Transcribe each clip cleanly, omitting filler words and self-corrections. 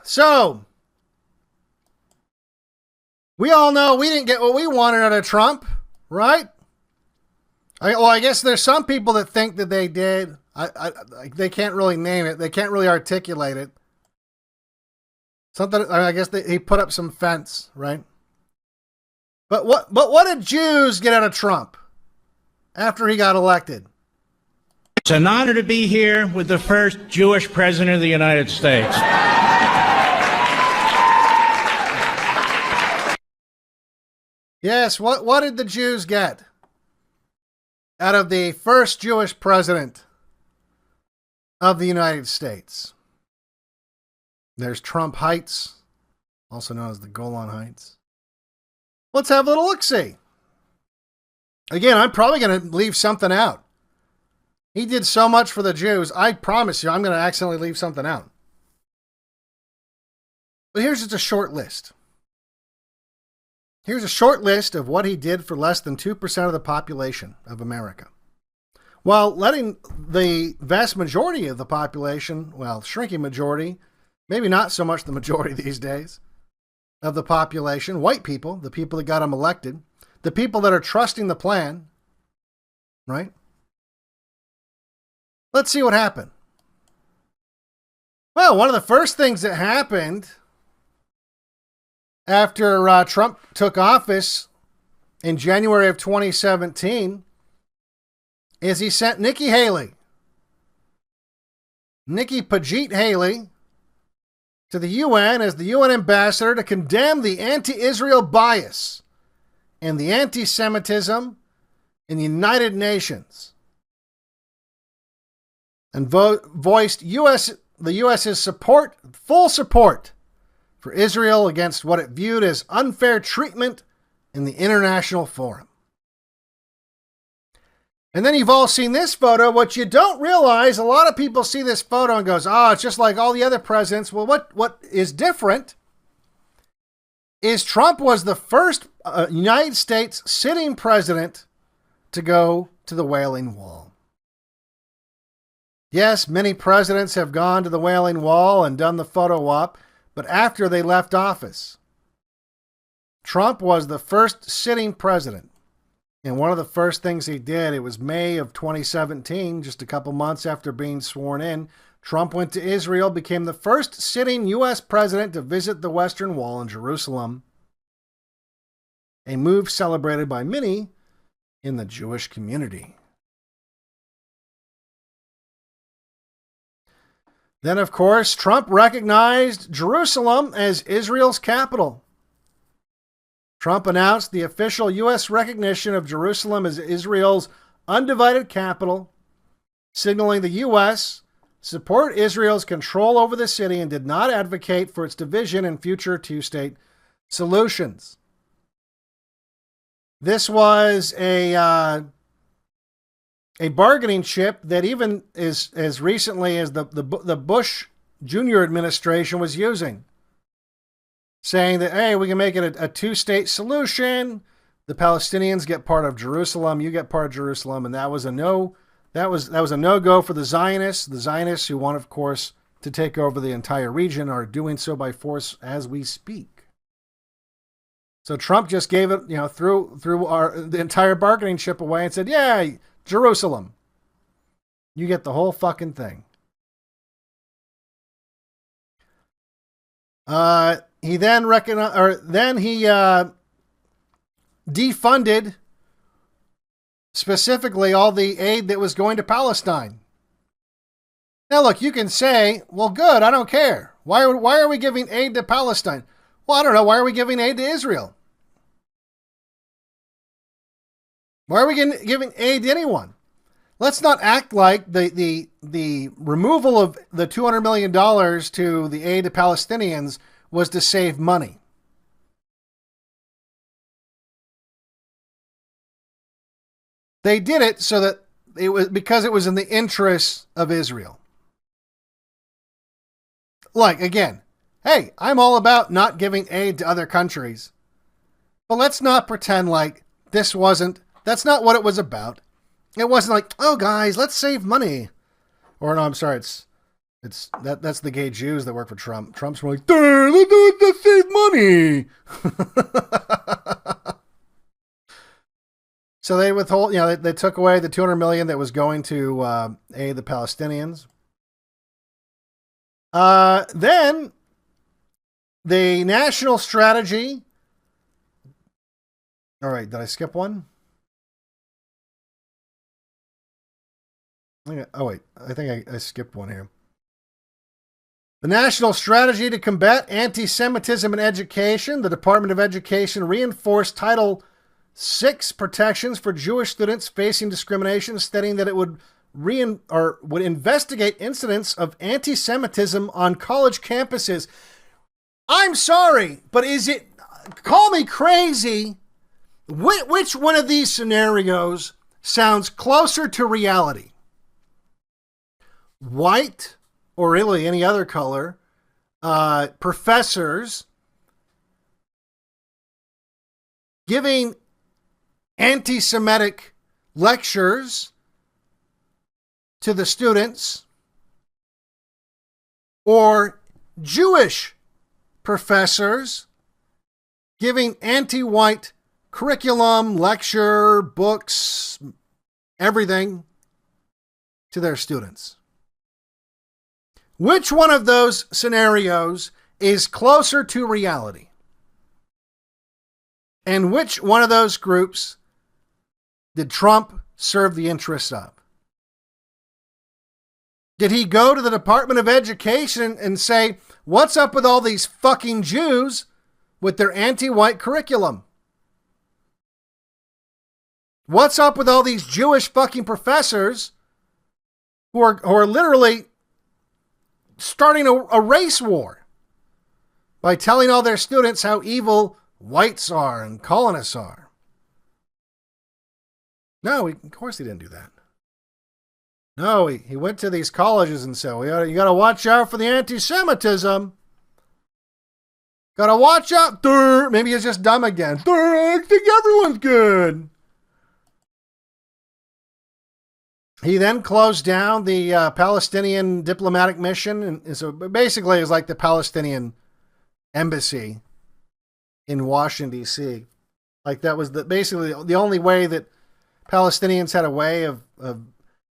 So, we all know we didn't get what we wanted out of Trump, right? I guess there's some people that think that they did. They can't really name it. They can't really articulate it. Something. I guess he put up some fence, right? But what did Jews get out of Trump after he got elected? It's an honor to be here with the first Jewish president of the United States. Yes, what did the Jews get out of the first Jewish president of the United States? There's Trump Heights, also known as the Golan Heights. Let's have a little look-see. Again, I'm probably going to leave something out. He did so much for the Jews. I promise you, I'm going to accidentally leave something out. But here's just a short list. Here's a short list of what he did for less than 2% of the population of America, while letting the vast majority of the population, well, shrinking majority, maybe not so much the majority these days, of the population, white people, the people that got him elected, the people that are trusting the plan, right? Let's see what happened. Well, one of the first things that happened after Trump took office in January of 2017 is he sent Nikki Paget Haley, to the UN as the UN ambassador to condemn the anti-Israel bias and the anti-Semitism in the United Nations, and voiced the US's full support for Israel against what it viewed as unfair treatment in the international forum. And then you've all seen this photo. What you don't realize, a lot of people see this photo and goes, oh, it's just like all the other presidents. Well, what is different is Trump was the first United States sitting president to go to the Wailing Wall. Yes, many presidents have gone to the Wailing Wall and done the photo op, but after they left office, Trump was the first sitting president. And one of the first things he did, it was May of 2017, just a couple months after being sworn in, Trump went to Israel, became the first sitting U.S. president to visit the Western Wall in Jerusalem, a move celebrated by many in the Jewish community. Then, of course, Trump recognized Jerusalem as Israel's capital. Trump announced the official U.S. recognition of Jerusalem as Israel's undivided capital, signaling the U.S. support Israel's control over the city and did not advocate for its division in future two-state solutions. This was a bargaining chip that even as recently as the Bush Jr. administration was using, saying that, hey, we can make it a two-state solution. The Palestinians get part of Jerusalem, you get part of Jerusalem, and that was a no-go for the Zionists who want, of course, to take over the entire region, are doing so by force as we speak. So Trump just gave it, threw the entire bargaining chip away and said, yeah, Jerusalem, you get the whole fucking thing. He then defunded specifically all the aid that was going to Palestine. Now, look, you can say, well, good, I don't care. Why are we giving aid to Palestine? Well, I don't know. Why are we giving aid to Israel? Why are we giving aid to anyone? Let's not act like the removal of the $200 million to the aid to Palestinians was to save money. They did it so that it was because it was in the interests of Israel. Like, again, hey, I'm all about not giving aid to other countries. But let's not pretend like that's not what it was about. It wasn't like, oh guys, let's save money. Or no, I'm sorry, That's the gay Jews that work for Trump. Trump's like, let's save money. So they withhold, they took away the $200 million that was going to aid the Palestinians. Then the national strategy. All right, did I skip one? Oh wait, I think I skipped one here. The national strategy to combat anti-Semitism in education. The Department of Education reinforced Title VI protections for Jewish students facing discrimination, stating that it would investigate incidents of anti-Semitism on college campuses. I'm sorry, but call me crazy, which one of these scenarios sounds closer to reality? White, or really any other color, professors giving anti-Semitic lectures to the students, or Jewish professors giving anti-white curriculum, lecture, books, everything to their students. Which one of those scenarios is closer to reality? And which one of those groups did Trump serve the interests of? Did he go to the Department of Education and say, what's up with all these fucking Jews with their anti-white curriculum? What's up with all these Jewish fucking professors who are literally starting a race war by telling all their students how evil whites are and colonists are? No, of course he didn't do that. No, he went to these colleges and said, you got to watch out for the anti-Semitism. Got to watch out. Maybe he's just dumb again. I think everyone's good. He then closed down the Palestinian diplomatic mission. And so basically it was like the Palestinian embassy in Washington, D.C. Like that was basically the only way that Palestinians had a way of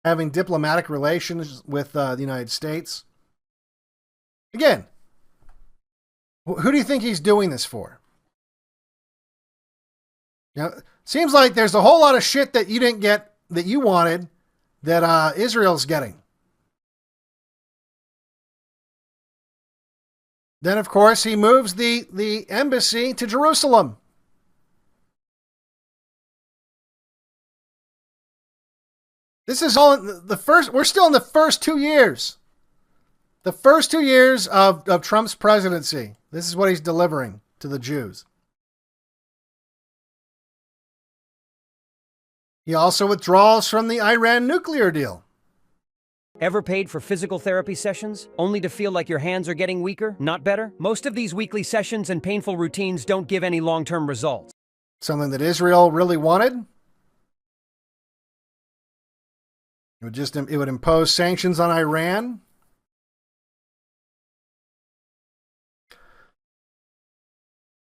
having diplomatic relations with the United States. Again, who do you think he's doing this for? Seems like there's a whole lot of shit that you didn't get that you wanted that Israel's getting. Then, of course, he moves the embassy to Jerusalem. This is all the first. We're still in the first 2 years. The first 2 years of Trump's presidency. This is what he's delivering to the Jews. He also withdraws from the Iran nuclear deal. Ever paid for physical therapy sessions, only to feel like your hands are getting weaker, not better? Most of these weekly sessions and painful routines don't give any long-term results. Something that Israel really wanted. It would impose sanctions on Iran.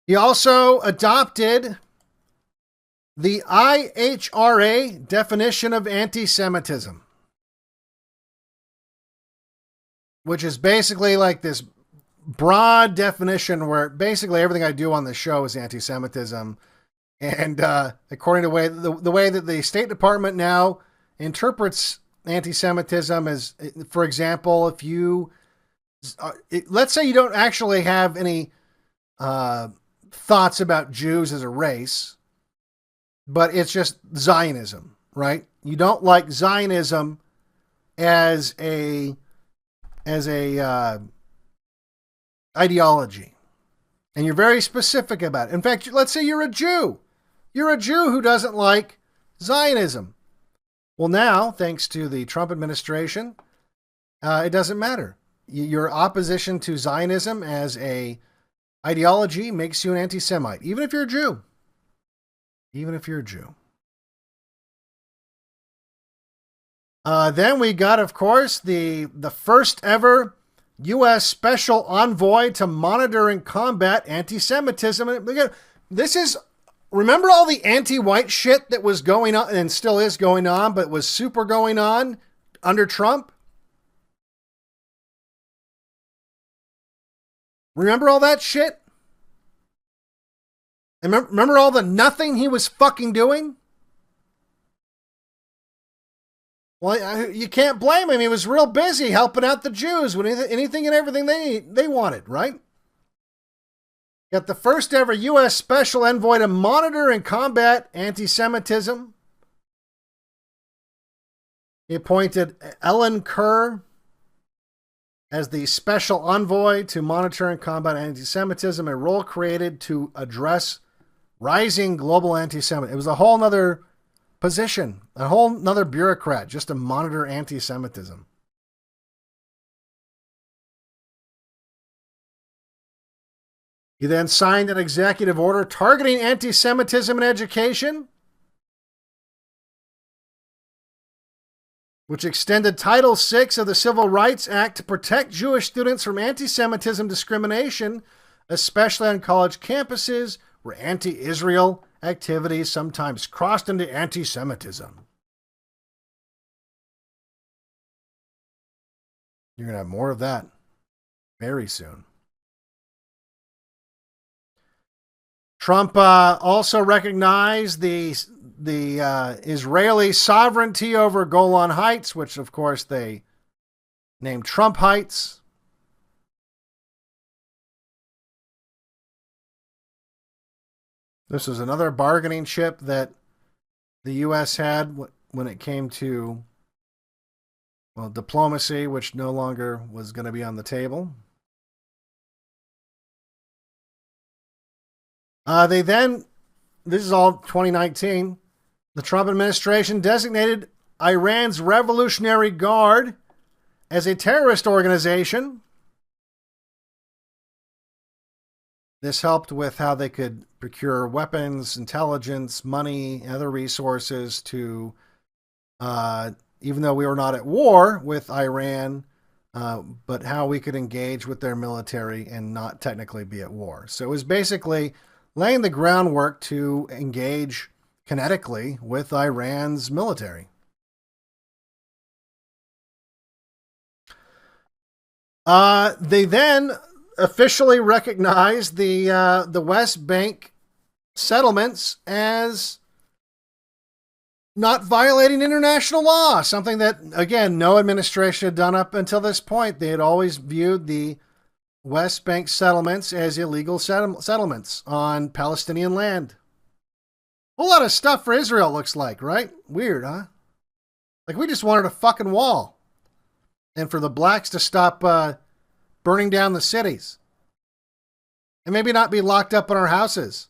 He also adopted the IHRA definition of anti-Semitism, which is basically like this broad definition where basically everything I do on the show is anti-Semitism. And according to the way that the State Department now interprets anti-Semitism as, for example, if you, let's say you don't actually have any thoughts about Jews as a race, but it's just Zionism, right? You don't like Zionism as a ideology, and you're very specific about it. In fact, let's say you're a Jew. You're a Jew who doesn't like Zionism. Well, now, thanks to the Trump administration, it doesn't matter. Your opposition to Zionism as a ideology makes you an anti-Semite, even if you're a Jew. Even if you're a Jew. Then we got, of course, the first ever U.S. Special Envoy to monitor and combat anti-Semitism. And again, remember all the anti-white shit that was going on and still is going on, but was super going on under Trump? Remember all that shit? And remember all the nothing he was fucking doing? Well, you can't blame him. He was real busy helping out the Jews with anything and everything they wanted, right? Got the first ever U.S. Special Envoy to monitor and combat anti-Semitism. He appointed Ellen Kerr as the Special Envoy to monitor and combat anti-Semitism, a role created to address rising global anti-Semitism. It was a whole nother position, a whole nother bureaucrat just to monitor anti-Semitism. He then signed an executive order targeting anti-Semitism in education, which extended Title VI of the Civil Rights Act to protect Jewish students from anti-Semitism discrimination, especially on college campuses where anti-Israel activities sometimes crossed into anti-Semitism. You're going to have more of that very soon. Trump also recognized the Israeli sovereignty over Golan Heights, which of course they named Trump Heights. This was another bargaining chip that the U.S. had when it came to, well, diplomacy, which no longer was going to be on the table. This is all 2019, the Trump administration designated Iran's Revolutionary Guard as a terrorist organization. This helped with how they could procure weapons, intelligence, money, and other resources to, even though we were not at war with Iran, but how we could engage with their military and not technically be at war. So it was basically laying the groundwork to engage kinetically with Iran's military. They then officially recognized the West Bank settlements as not violating international law, something that, again, no administration had done up until this point. They had always viewed the West Bank settlements as illegal settlements on Palestinian land. A whole lot of stuff for Israel, looks like, right? Weird, huh? Like, we just wanted a fucking wall. And for the blacks to stop burning down the cities. And maybe not be locked up in our houses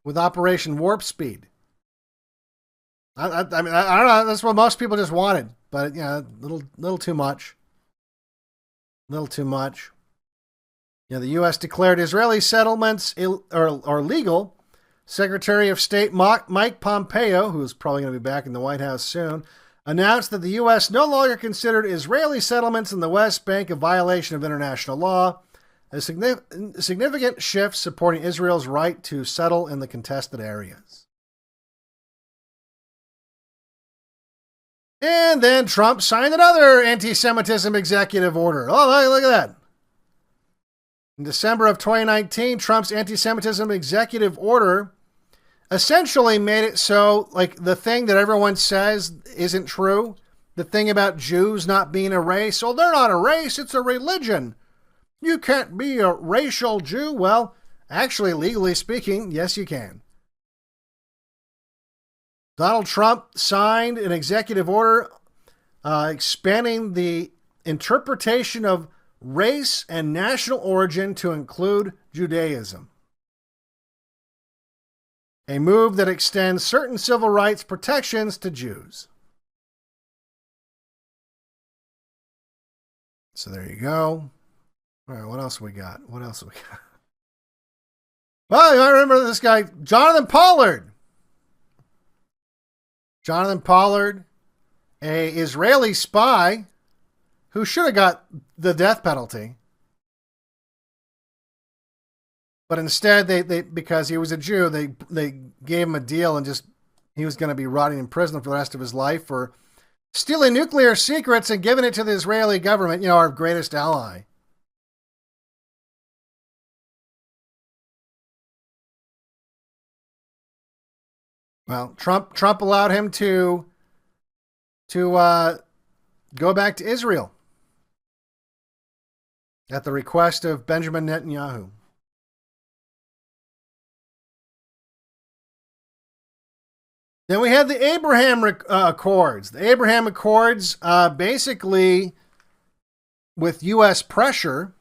with Operation Warp Speed. I mean, I don't know. That's what most people just wanted. But, you know, little too much. Little too much. You know, the U.S. declared Israeli settlements are legal. Secretary of State Mike Pompeo, who's probably going to be back in the White House soon, announced that the U.S. no longer considered Israeli settlements in the West Bank a violation of international law, a significant shift supporting Israel's right to settle in the contested areas. And then Trump signed another anti-Semitism executive order. Oh, look at that. In December of 2019, Trump's anti-Semitism executive order essentially made it so, like, the thing that everyone says isn't true, the thing about Jews not being a race, oh, they're not a race, it's a religion. You can't be a racial Jew. Well, actually, legally speaking, yes, you can. Donald Trump signed an executive order expanding the interpretation of race and national origin to include Judaism. A move that extends certain civil rights protections to Jews. So there you go. All right, what else we got? Well, I remember this guy, Jonathan Pollard. Jonathan Pollard, a Israeli spy who should have got the death penalty. But instead, they because he was a Jew, they gave him a deal and just he was going to be rotting in prison for the rest of his life for stealing nuclear secrets and giving it to the Israeli government, our greatest ally. Well, Trump allowed him to go back to Israel at the request of Benjamin Netanyahu. Then we had the Abraham Accords. The Abraham Accords, basically, with U.S. pressure,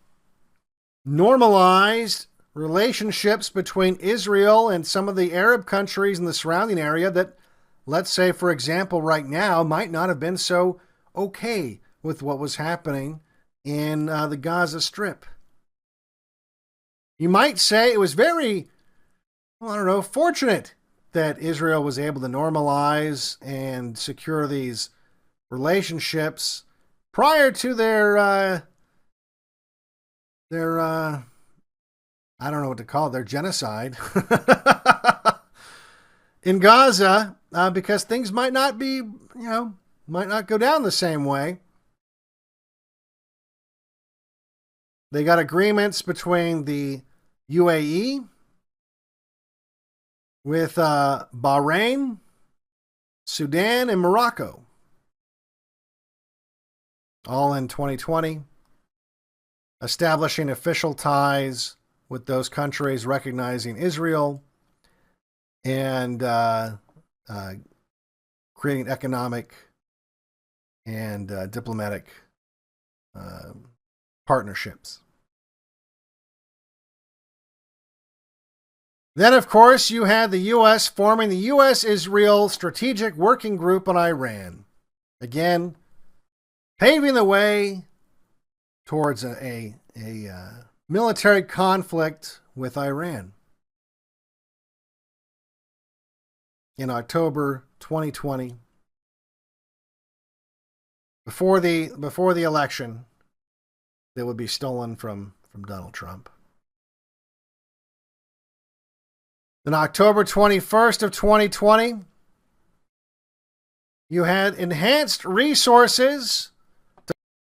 normalized relationships between Israel and some of the Arab countries in the surrounding area that, let's say, for example, right now, might not have been so okay with what was happening in the Gaza Strip. You might say it was very, fortunate that Israel was able to normalize and secure these relationships prior to their I don't know what to call it, their genocide in Gaza, because things might not be, might not go down the same way. They got agreements between the UAE with Bahrain, Sudan, and Morocco, all in 2020, establishing official ties with those countries, recognizing Israel, and creating economic and diplomatic partnerships. Then, of course, you had the U.S. forming the U.S.-Israel Strategic Working Group on Iran. Again, paving the way towards a military conflict with Iran. In October 2020, before the election that would be stolen from Donald Trump. On October 21st of 2020, you had enhanced resources.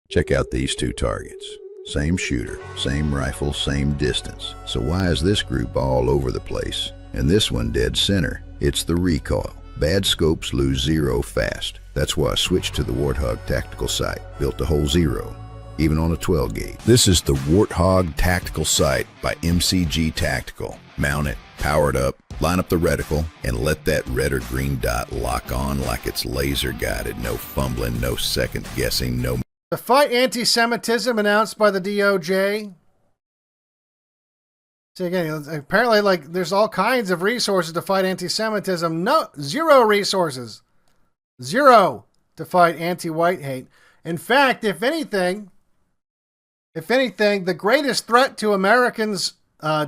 Check out these two targets. Same shooter, same rifle, same distance. So why is this group all over the place? And this one dead center? It's the recoil. Bad scopes lose zero fast. That's why I switched to the Warthog tactical sight, built to hold zero, even on a 12 gauge. This is the Warthog tactical sight by MCG Tactical. Mount it, power it up, line up the reticle, and let that red or green dot lock on like it's laser guided. No fumbling, no second guessing, no... To fight anti-Semitism announced by the DOJ. So again, apparently, there's all kinds of resources to fight anti-Semitism. No, zero resources. Zero to fight anti-white hate. In fact, if anything, the greatest threat to Americans'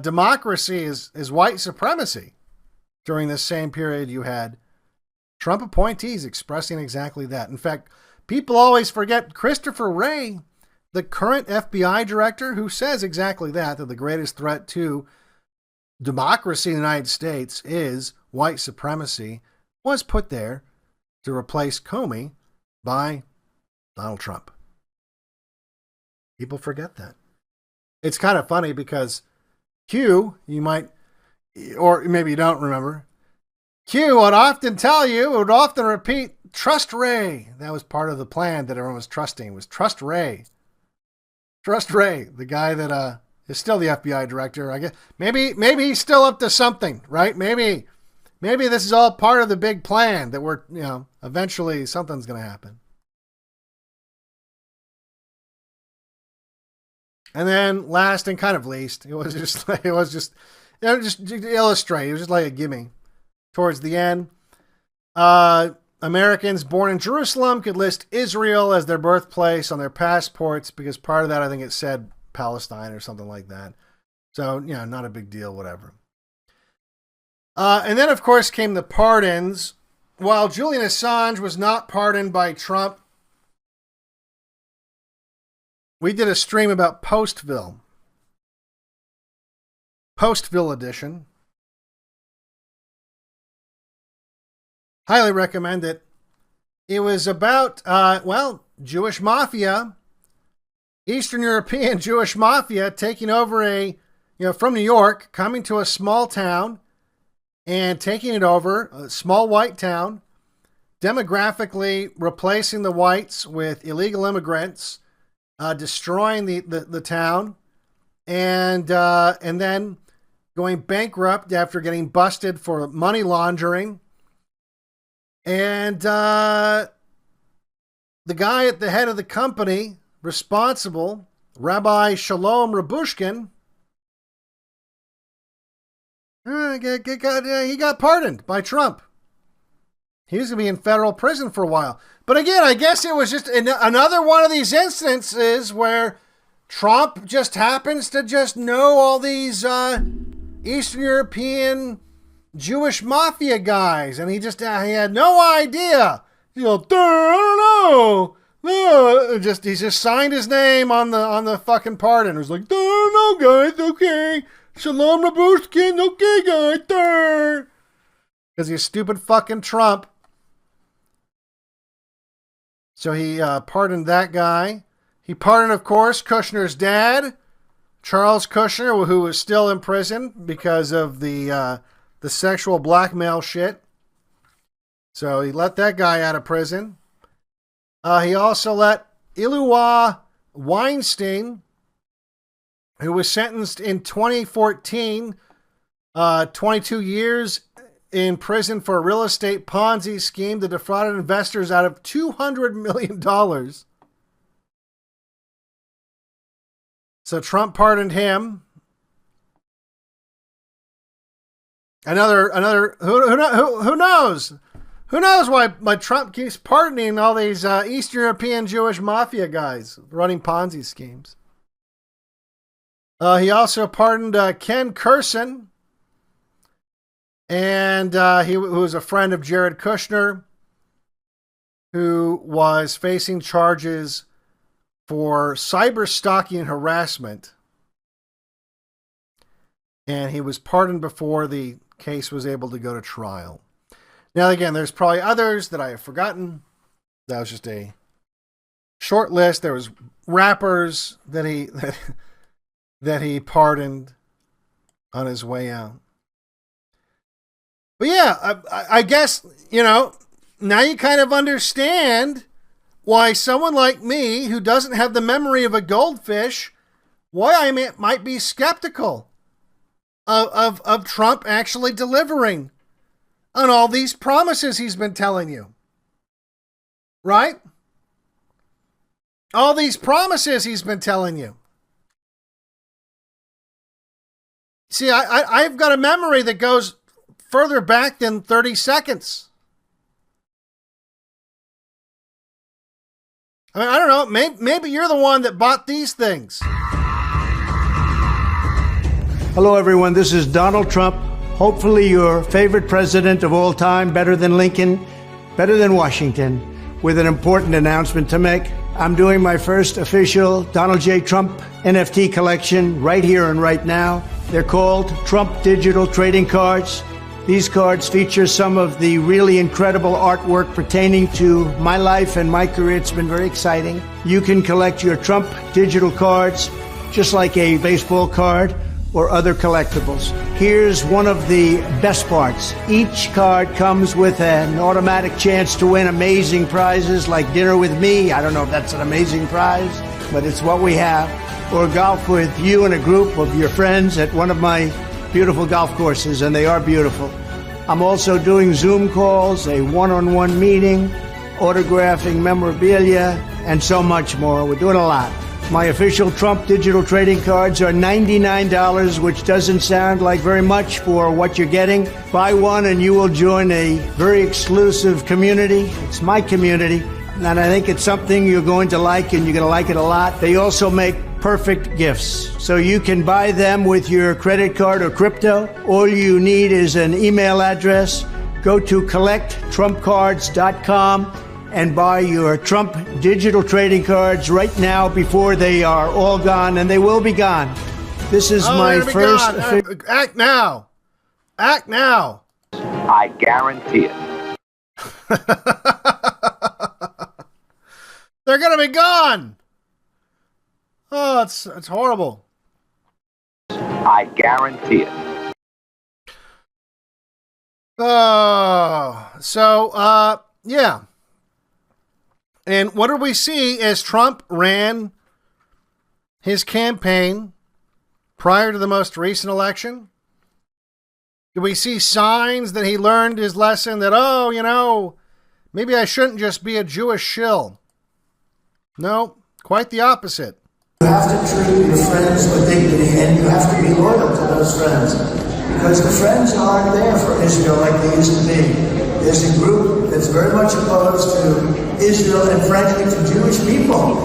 democracy is white supremacy. During this same period, you had Trump appointees expressing exactly that. In fact, people always forget Christopher Wray, the current FBI director, who says exactly that the greatest threat to democracy in the United States is white supremacy, was put there to replace Comey by Donald Trump. People forget that. It's kind of funny because Q, you might, or maybe you don't remember, Q would often tell you, would often repeat, trust Ray. That was part of the plan that everyone was trusting, was trust Ray. Trust Ray, the guy that is still the FBI director. I guess maybe he's still up to something, right? Maybe this is all part of the big plan that we're, eventually something's going to happen. And then last and kind of least, it was just to illustrate. It was just like a gimme. Towards the end, Americans born in Jerusalem could list Israel as their birthplace on their passports because part of that, I think it said Palestine or something like that. So, not a big deal, whatever. And then, of course, came the pardons while Julian Assange was not pardoned by Trump, we did a stream about Postville edition. Highly recommend it. It was about, Jewish mafia, Eastern European Jewish mafia taking over from New York, coming to a small town and taking it over, a small white town, demographically replacing the whites with illegal immigrants, destroying the town, and then going bankrupt after getting busted for money laundering. And the guy at the head of the company responsible, Rabbi Shalom Rabushkin, he got pardoned by Trump. He was going to be in federal prison for a while. But again, I guess it was just another one of these instances where Trump just happens to just know all these Eastern European Jewish mafia guys, and he had no idea. I don't know. No, he just signed his name on the fucking pardon. It was like, I don't know, guys. Okay, Shalom Rabushkin. Okay, guys. Because he's stupid fucking Trump. So he pardoned that guy. He pardoned, of course, Kushner's dad, Charles Kushner, who was still in prison because of the sexual blackmail shit. So he let that guy out of prison. He also let Ilua Weinstein, who was sentenced in 2014, 22 years in prison for a real estate Ponzi scheme that defrauded investors out of $200 million. So Trump pardoned him. Another who knows? Who knows why Trump keeps pardoning all these Eastern European Jewish mafia guys running Ponzi schemes? He also pardoned Ken Kurson, and who was a friend of Jared Kushner, who was facing charges for cyber stalking and harassment. And he was pardoned before the case was able to go to trial. Now, again, there's probably others that I have forgotten. That was just a short list. There was rappers that he pardoned on his way out. But yeah, I guess, now you kind of understand why someone like me, who doesn't have the memory of a goldfish, why I might be skeptical of Trump actually delivering on all these promises he's been telling you. Right? All these promises he's been telling you. See, I've got a memory that goes further back than 30 seconds. I mean, I don't know. Maybe you're the one that bought these things. Hello, everyone. This is Donald Trump. Hopefully your favorite president of all time, better than Lincoln, better than Washington, with an important announcement to make. I'm doing my first official Donald J. Trump NFT collection right here and right now. They're called Trump Digital Trading Cards. These cards feature some of the really incredible artwork pertaining to my life and my career. It's been very exciting. You can collect your Trump digital cards just like a baseball card or other collectibles. Here's one of the best parts. Each card comes with an automatic chance to win amazing prizes like dinner with me. I don't know if that's an amazing prize, but it's what we have. Or golf with you and a group of your friends at one of my beautiful golf courses, and they are beautiful. I'm also doing Zoom calls, a one-on-one meeting, autographing memorabilia, and so much more. We're doing a lot. My official Trump digital trading cards are $99, which doesn't sound like very much for what you're getting. Buy one and you will join a very exclusive community. It's my community, and I think it's something you're going to like, and you're going to like it a lot. They also make perfect gifts. So you can buy them with your credit card or crypto. All you need is an email address go to collecttrumpcards.com and buy your Trump digital trading cards right now before they are all gone, and they will be gone. This is my first... Act now. Act now. I guarantee it. They're going to be gone. Oh, it's horrible. I guarantee it. Oh, so, yeah. And what did we see as Trump ran his campaign prior to the most recent election? Did we see signs that he learned his lesson that, oh, you know, maybe I shouldn't just be a Jewish shill? No, quite the opposite. You have to treat your friends with dignity, and you have to be loyal to those friends, because the friends aren't there for Israel like they used to be. There's a group that's very much opposed to Israel and friendly to Jewish people,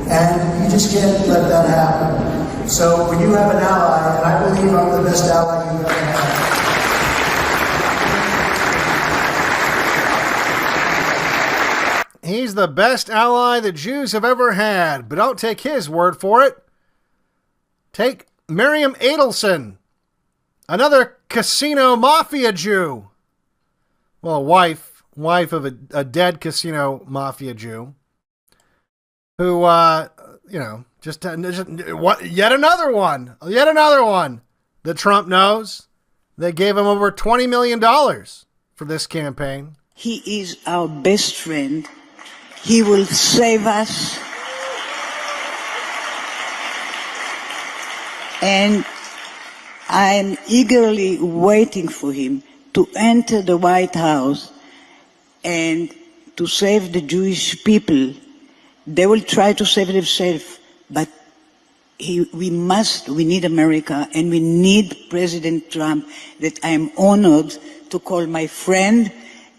and you just can't let that happen. So when you have an ally, and I believe I'm the best ally you've ever had. He's the best ally the Jews have ever had, but don't take his word for it. Take Miriam Adelson, another casino mafia Jew. Well, wife of a dead casino mafia Jew, who, you know, just yet another one that Trump knows. They gave him over $20 million for this campaign. He is our best friend. He will save us. And I'm eagerly waiting for him to enter the White House and to save the Jewish people. They will try to save themselves, but we need America, and we need President Trump, that I am honored to call my friend,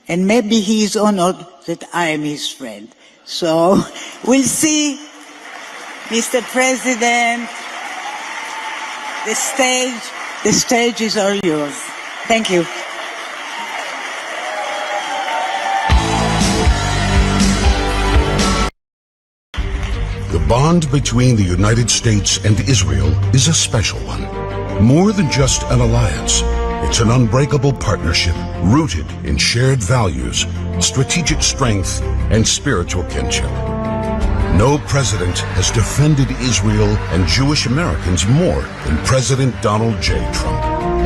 and maybe he is honored that I am his friend. So we'll see, Mr. President. The stage is all yours. Thank you. The bond between the United States and Israel is a special one. More than just an alliance, it's an unbreakable partnership rooted in shared values, strategic strength, and spiritual kinship. No president has defended Israel and Jewish Americans more than President Donald J. Trump.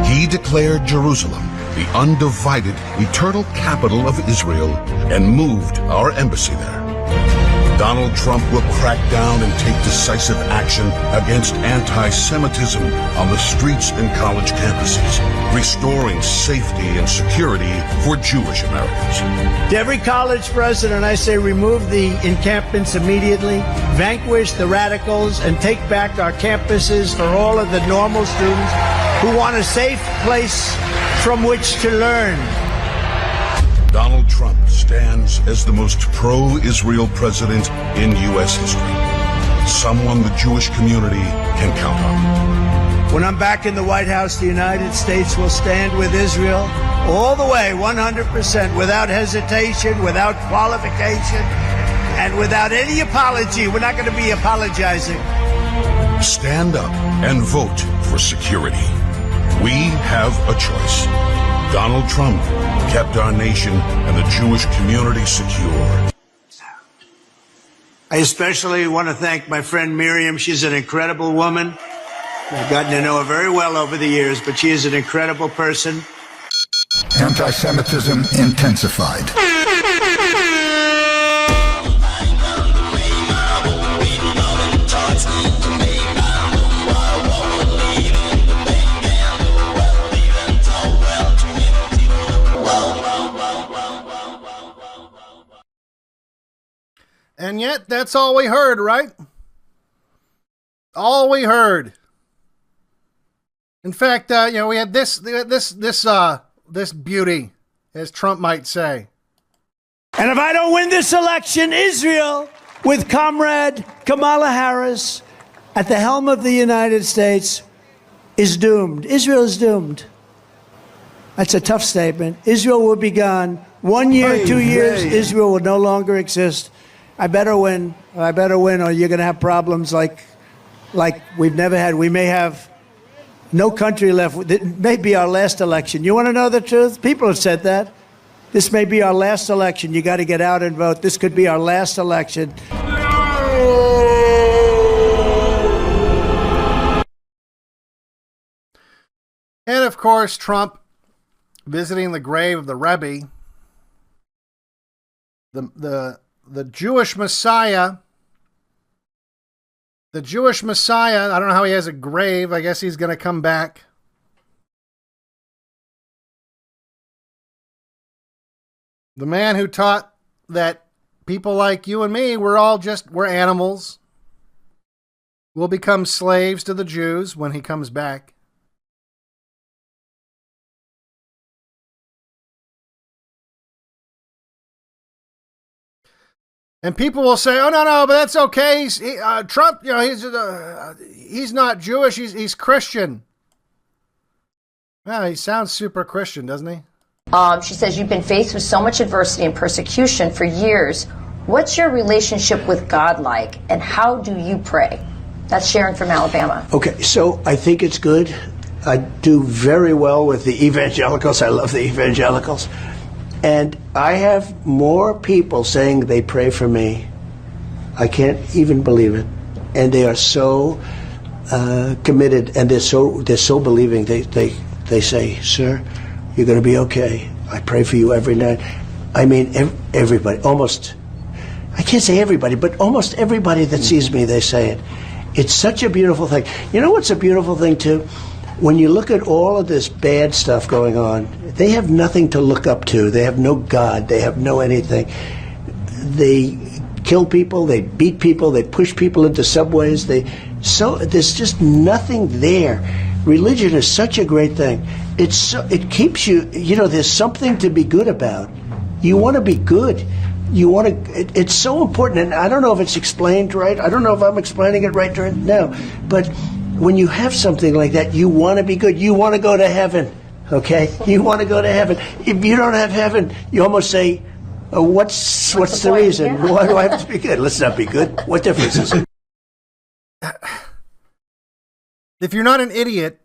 He declared Jerusalem the undivided, eternal capital of Israel and moved our embassy there. Donald Trump will crack down and take decisive action against anti-Semitism on the streets and college campuses, restoring safety and security for Jewish Americans. To every college president, I say remove the encampments immediately, vanquish the radicals, and take back our campuses for all of the normal students who want a safe place from which to learn. Donald Trump stands as the most pro-Israel president in U.S. history. Someone the Jewish community can count on. When I'm back in the White House, the United States will stand with Israel all the way, 100%, without hesitation, without qualification, and without any apology. We're not going to be apologizing. Stand up and vote for security. We have a choice. Donald Trump kept our nation and the Jewish community secure. I especially want to thank my friend Miriam. She's an incredible woman. I've gotten to know her very well over the years, but she is an incredible person. Anti-Semitism intensified. And yet, that's all we heard, right? All we heard. In fact, you know, we had this beauty, as Trump might say. And if I don't win this election, Israel, with Comrade Kamala Harris at the helm of the United States, is doomed. Israel is doomed. That's a tough statement. Israel will be gone. 1 year, 2 years, Israel will no longer exist. I better win. Or you're going to have problems like we've never had. We may have no country left. It may be our last election. You want to know the truth? People have said that. This may be our last election. You got to get out and vote. This could be our last election. And of course, Trump visiting the grave of the Rebbe, the Jewish Messiah. The Jewish Messiah, I don't know how he has a grave. I guess he's going to come back. The man who taught that people like you and me, we're animals. We'll become slaves to the Jews when he comes back. And people will say, "Oh no, but that's okay. Trump, he's not Jewish. He's Christian." Well, he sounds super Christian, doesn't he? She says, you've been faced with so much adversity and persecution for years. What's your relationship with God like, and how do you pray? That's Sharon from Alabama. Okay, so I think it's good. I do very well with the evangelicals. I love the evangelicals. And I have more people saying they pray for me. I can't even believe it. And they are so committed, and they're so believing. They say, "Sir, you're going to be okay. I pray for you every night." I mean, everybody, almost, I can't say everybody, but almost everybody that sees me, they say it. It's such a beautiful thing. You know what's a beautiful thing, too? When you look at all of this bad stuff going on, they have nothing to look up to. They have no God. They have no anything. They kill people. They beat people. They push people into subways. There's just nothing there. Religion is such a great thing. It keeps you, there's something to be good about. You want to be good. It's so important, and I don't know if it's explained right. I don't know if I'm explaining it right now, but when you have something like that, you want to be good. You want to go to heaven, okay? You want to go to heaven. If you don't have heaven, you almost say, what's the reason? Yeah. Why do I have to be good? Let's not be good. What difference is it? If you're not an idiot,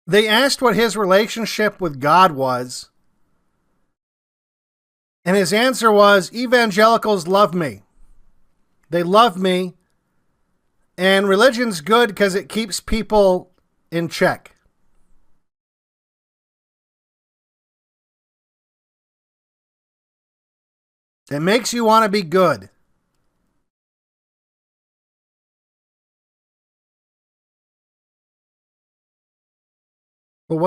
they asked what his relationship with God was, and his answer was, evangelicals love me. They love me, and religion's good because it keeps people in check. It makes you want to be good. Well,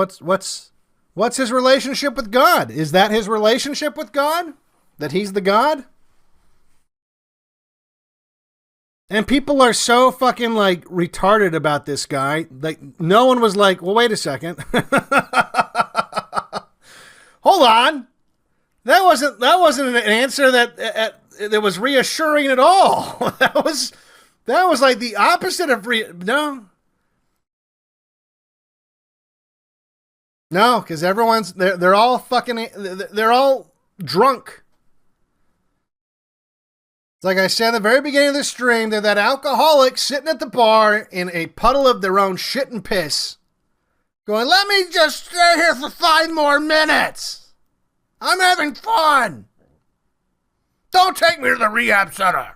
what's his relationship with God? Is that his relationship with God? That he's the God? And people are so fucking retarded about this guy. No one was like, well, wait a second. Hold on. That wasn't an answer that was reassuring at all. That was like the opposite of No, because they're all drunk. It's like I said at the very beginning of the stream, they're that alcoholic sitting at the bar in a puddle of their own shit and piss, going, "Let me just stay here for 5 more minutes. I'm having fun. Don't take me to the rehab center."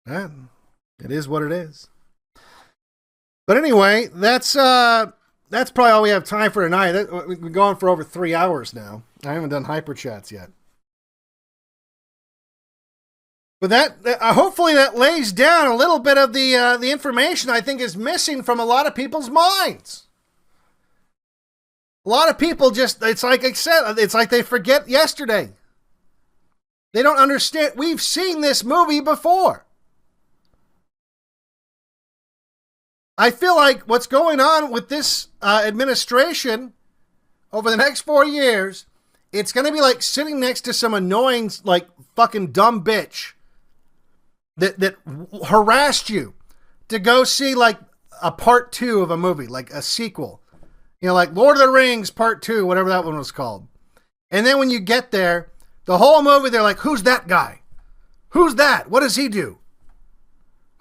It is what it is. But anyway, that's probably all we have time for tonight. We've been going for over 3 hours now. I haven't done hyper chats yet. But hopefully that lays down a little bit of the information I think is missing from a lot of people's minds. A lot of people it's like I said, it's like they forget yesterday. They don't understand. We've seen this movie before. I feel like what's going on with this administration over the next 4 years, it's going to be like sitting next to some annoying, fucking dumb bitch that harassed you to go see a part 2 of a movie, like a sequel. You know, like Lord of the Rings Part 2, whatever that one was called. And then when you get there, the whole movie, they're like, who's that guy? Who's that? What does he do?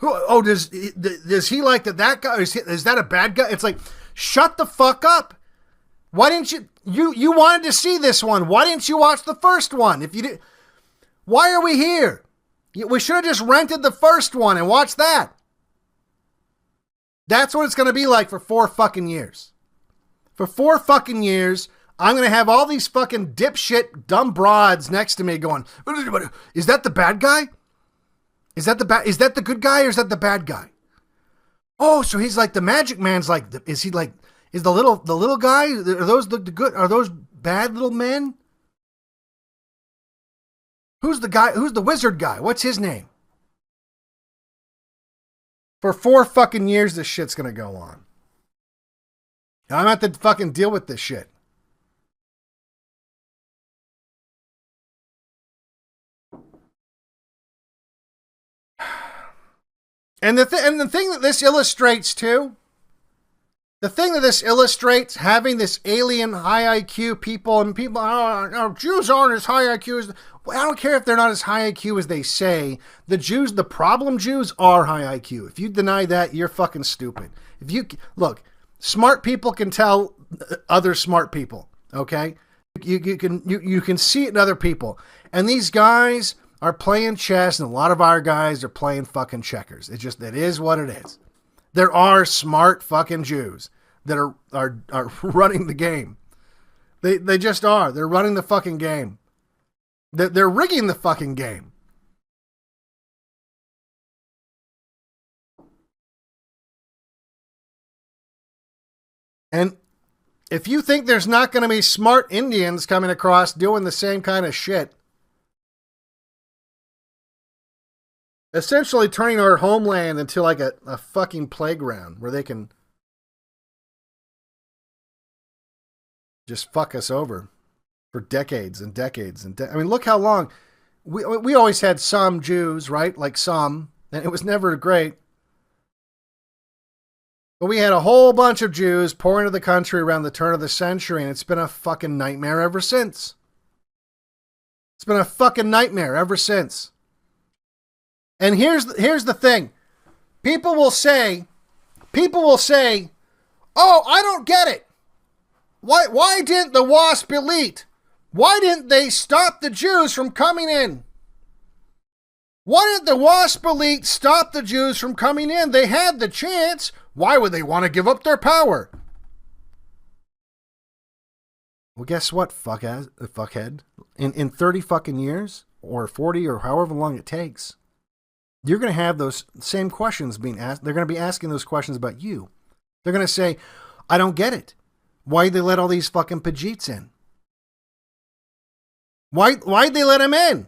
Does he like that guy? Is that a bad guy? It's like, shut the fuck up. Why didn't you wanted to see this one. Why didn't you watch the first one? If you did, why are we here? We should have just rented the first one and watched that. That's what it's going to be like for 4 fucking years. For 4 fucking years, I'm going to have all these fucking dipshit dumb broads next to me going, is that the bad guy? Is that the good guy or is that the bad guy? Oh, so he's like the magic man's like, is the little guy, are those the good, are those bad little men? Who's the guy, who's the wizard guy? What's his name? For 4 fucking years, this shit's going to go on. I'm going to have to fucking deal with this shit. And the thing that this illustrates too, the thing that this illustrates, having this alien high IQ people and people, Jews aren't as high IQ as, well, I don't care if they're not as high IQ as they say. The Jews, the problem Jews are high IQ. If you deny that, you're fucking stupid. If you, look, smart people can tell other smart people, okay? You can see it in other people. And these guys are playing chess, and a lot of our guys are playing fucking checkers. It is what it is. There are smart fucking Jews that are running the game. They just are. They're running the fucking game. They're rigging the fucking game. And if you think there's not going to be smart Indians coming across doing the same kind of shit, essentially turning our homeland into like a fucking playground where they can just fuck us over for decades and decades. I mean, look how long. We always had some Jews, right? Like some, and it was never great. But we had a whole bunch of Jews pour into the country around the turn of the century, and it's been a fucking nightmare ever since. It's been a fucking nightmare ever since. And here's the thing. People will say, oh, I don't get it. Why didn't the WASP elite? Why didn't they stop the Jews from coming in? Why didn't the WASP elite stop the Jews from coming in? They had the chance. Why would they want to give up their power? Well, guess what, fuckhead? In 30 fucking years, or 40, or however long it takes, you're going to have those same questions being asked. They're going to be asking those questions about you. They're going to say, I don't get it. Why did they let all these fucking Pajits in? Why'd they let them in?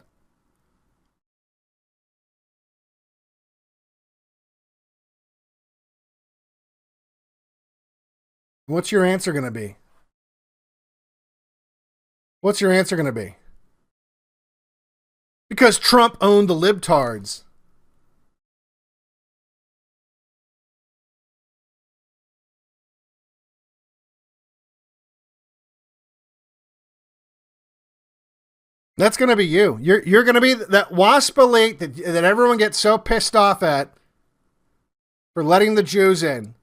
What's your answer going to be? What's your answer going to be? Because Trump owned the libtards. That's going to be you. You're going to be that WASP elite that everyone gets so pissed off at for letting the Jews in.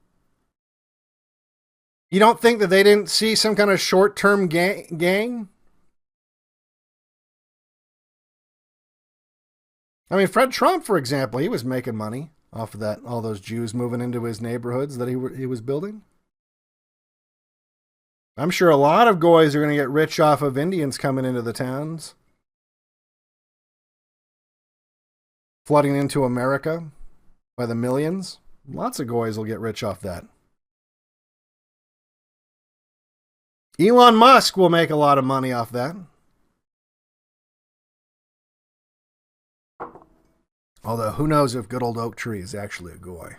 You don't think that they didn't see some kind of short-term gain? I mean, Fred Trump, for example, he was making money off of that, all those Jews moving into his neighborhoods that he was building. I'm sure a lot of goys are going to get rich off of Indians coming into the towns. Flooding into America by the millions. Lots of goys will get rich off that. Elon Musk will make a lot of money off that. Although, who knows if good old Oak Tree is actually a goy.